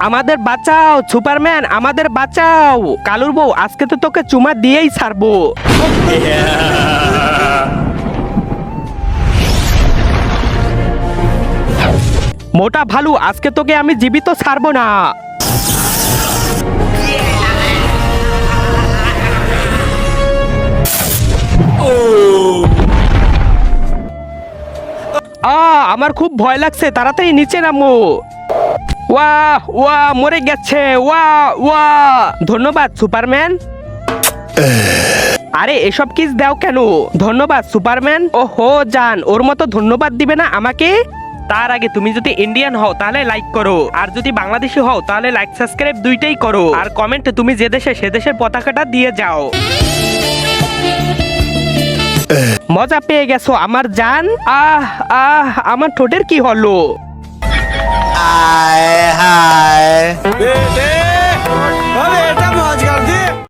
আমাদের বাঁচাও সুপারম্যান, আমাদের বাঁচাও। কালুর বউ, আজকে তো তোকে চুমা দিয়েই ছাড়বো। মোটা ভালু, আজকে তোকে আমি জীবিত ছাড়বো না। আমার খুব ভয় লাগছে, তাড়াতাড়ি নিচে নামো। ওয়াহ ওয়াহ, মরে গেছে। ওয়াহ ওয়াহ, ধন্যবাদ সুপারম্যান। আরে এসব কিস দাও কেন? ধন্যবাদ সুপারম্যান। ওহো জান, ওর মতো ধন্যবাদ দিবে না আমাকে? তার আগে তুমি যদি ইন্ডিয়ান হও তাহলে লাইক করো, আর যদি বাংলাদেশি হও তাহলে লাইক সাবস্ক্রাইব দুইটাই করো, আর কমেন্টে তুমি যে দেশে সে দেশের পতাকাটা দিয়ে যাও। মজা পেয়ে গেছো আমার জান? আমার ঠোঁটের কি হলো?